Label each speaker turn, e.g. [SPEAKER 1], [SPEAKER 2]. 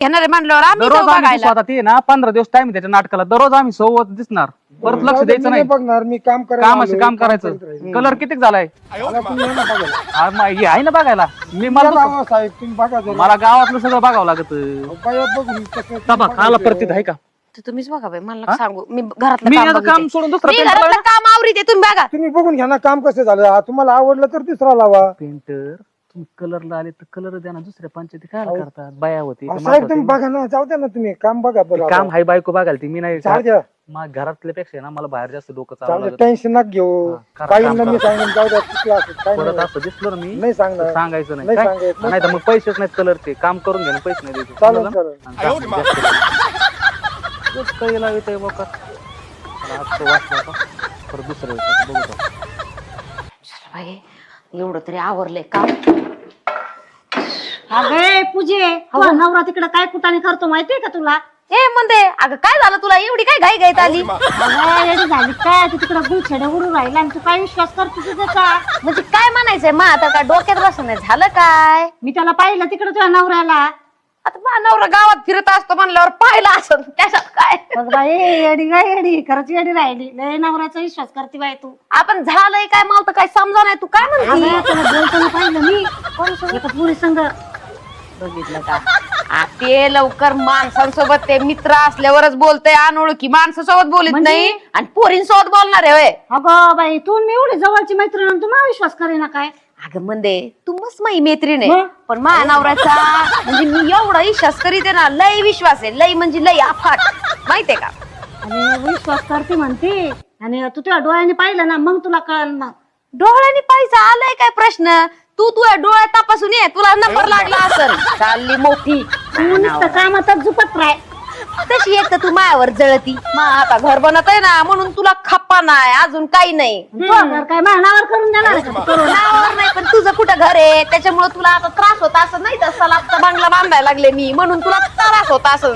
[SPEAKER 1] घेणारे म्हणल्यावर आम्ही
[SPEAKER 2] दररोज
[SPEAKER 1] जाऊ
[SPEAKER 2] आम्ही
[SPEAKER 1] बघायला.
[SPEAKER 2] दिसू आता ते ना 15 दिवस टाइम त्याच्या नाटकाला दररोज आम्ही सोबत दिसणार परत लक्ष द्यायचं नाही
[SPEAKER 3] बघणार मी काम
[SPEAKER 2] कामाशी काम करायचं कलर किती झालाय आहे ना बघायला मी मला
[SPEAKER 3] साहेब तुम्ही बघा जरा.
[SPEAKER 2] मला गावातलं सगळं बघावं लागत
[SPEAKER 3] बाया बघून कसं-
[SPEAKER 2] खाला प्रतीत आहे का
[SPEAKER 1] तर तुम्हीच बघा बाई, मला नका सांगू. मी घरातलं
[SPEAKER 2] मी
[SPEAKER 1] काम
[SPEAKER 2] याचं
[SPEAKER 1] बघते.
[SPEAKER 2] काम सोडून दुसरं
[SPEAKER 1] मी
[SPEAKER 2] पेंटर
[SPEAKER 1] घरातलं काम आवरीते, तुम्ही बघा.
[SPEAKER 3] तुम्ही बघून घ्या ना काम कसं झालं तुम्हाला आवडलं तर दुसरा लावा
[SPEAKER 2] पेंटर तुम्ही कलरला आले तर कलर द्या ना दुसऱ्या पंचायती काय करतात बाया होती का
[SPEAKER 3] साहेब
[SPEAKER 2] माप
[SPEAKER 3] तुम्ही
[SPEAKER 2] होती?
[SPEAKER 3] बघा ना जाऊ द्या ना तुम्ही काम बघा बरं
[SPEAKER 2] ते काम हाय बायको बघायला ती मी नाही
[SPEAKER 3] जाऊ द्या
[SPEAKER 2] घरातल्यापेक्षा ना मला बाहेर जास्त डोकं
[SPEAKER 3] जाऊ
[SPEAKER 2] चालवं
[SPEAKER 3] द्या
[SPEAKER 2] लागत
[SPEAKER 3] टेन्शन नका घेऊ
[SPEAKER 2] हा, करा,
[SPEAKER 3] काही
[SPEAKER 2] काम
[SPEAKER 3] ना मी
[SPEAKER 2] करा.
[SPEAKER 3] सांगेन जाऊ द्या किती असं काय
[SPEAKER 2] परत
[SPEAKER 3] नाही.
[SPEAKER 2] असं दिसलं ना मी
[SPEAKER 3] नाही सांगणार
[SPEAKER 2] तर सांगायचं नाही
[SPEAKER 3] नाही
[SPEAKER 2] काय?
[SPEAKER 3] सांगायचं.
[SPEAKER 2] नाही तर मग पैसेच नाहीत कलरचे काम करून घ्या पैसे नाही द्यायचे
[SPEAKER 3] चालेल
[SPEAKER 2] समजलं?
[SPEAKER 3] चालेल
[SPEAKER 2] आणि काम जास्त करा. तेच काही लागत आहे बघा आज तो वाचला होता. परत दुसऱ्या वेळेस बघू आता.
[SPEAKER 1] चला बाई, एवढं तरी आवरलंय काम.
[SPEAKER 4] अगे पूजे तुझा नवरा तिकडे काय कुटाने करतो माहितीये का तुला?
[SPEAKER 1] ए म्हणते, अगं काय झालं तुला एवढी काय घाई घाईत आली?
[SPEAKER 4] अगं येडी झाली काय तू तिकडे गुलछडे उडून राहिला आणि तू काय विश्वास करतो तुझ्याचा?
[SPEAKER 1] म्हणजे काय म्हणायचंय मा आता का डोक्यात बसणं झालं काय?
[SPEAKER 4] मी त्याला पाहिलं तिकडे तुझ्या नवऱ्याला.
[SPEAKER 1] आता माझा नवरा गावात फिरत असतो म्हणल्यावर पाहिला असं त्याच्यात काय.
[SPEAKER 4] बघ बाई येडी काय येडी खरंच येडी राहिली लय नवऱ्याचा विश्वास करते बाई तू.
[SPEAKER 1] आपण झालंय काय मला तर काय समजा नाही, तू काय म्हणते?
[SPEAKER 4] अगं तुला बोलताना पाहिलं मी एका पुरी संग.
[SPEAKER 1] बघितलं का आ, ते लवकर माणसांसोबत ते मित्र असल्यावरच बोलतय, अनोळखी माणसासोबत बोलत
[SPEAKER 4] म्हणजे?
[SPEAKER 1] नाही आणि पोरींसोबत बोलणार आहे होय.
[SPEAKER 4] अगं बाई तू मी एवढी जवळची मैत्रीण तू मला विश्वास करेना काय?
[SPEAKER 1] अगं म्हणते तू मस्त माझी मैत्रीण आहे,
[SPEAKER 4] मग?
[SPEAKER 1] पण माझ्या नवऱ्याचा म्हणजे मी एवढा विश्वास करीते ना, लय विश्वास आहे, लय म्हणजे लय अफाट, माहितीये का?
[SPEAKER 4] आणि विश्वास करते म्हणते आणि तू तुझ्या डोळ्याने पाहिलं ना मग तुला कळलं ना.
[SPEAKER 1] डोळ्याने पाहिजे आलाय काय प्रश्न? तू तुझ्या डोळ्यात तपासून ये, तुला नंबर लागला असेल. चालली मोठी
[SPEAKER 4] तू नुसतं कामातच झुपत राह.
[SPEAKER 1] तशी एक तर तू मायावर जळती, आता घर बनत आहे ना म्हणून तुला खप्पा नाही, अजून काही नाही.
[SPEAKER 4] तू घर काय मानावर करून देणार आहे का तू करून?
[SPEAKER 1] नावावर नाही, पण तुझं कुठं घर आहे त्याच्यामुळे तुला आता त्रास होता असं नाही, तर सलाबचा बंगला बांधायला लागले मी म्हणून तुला त्रास होता असं.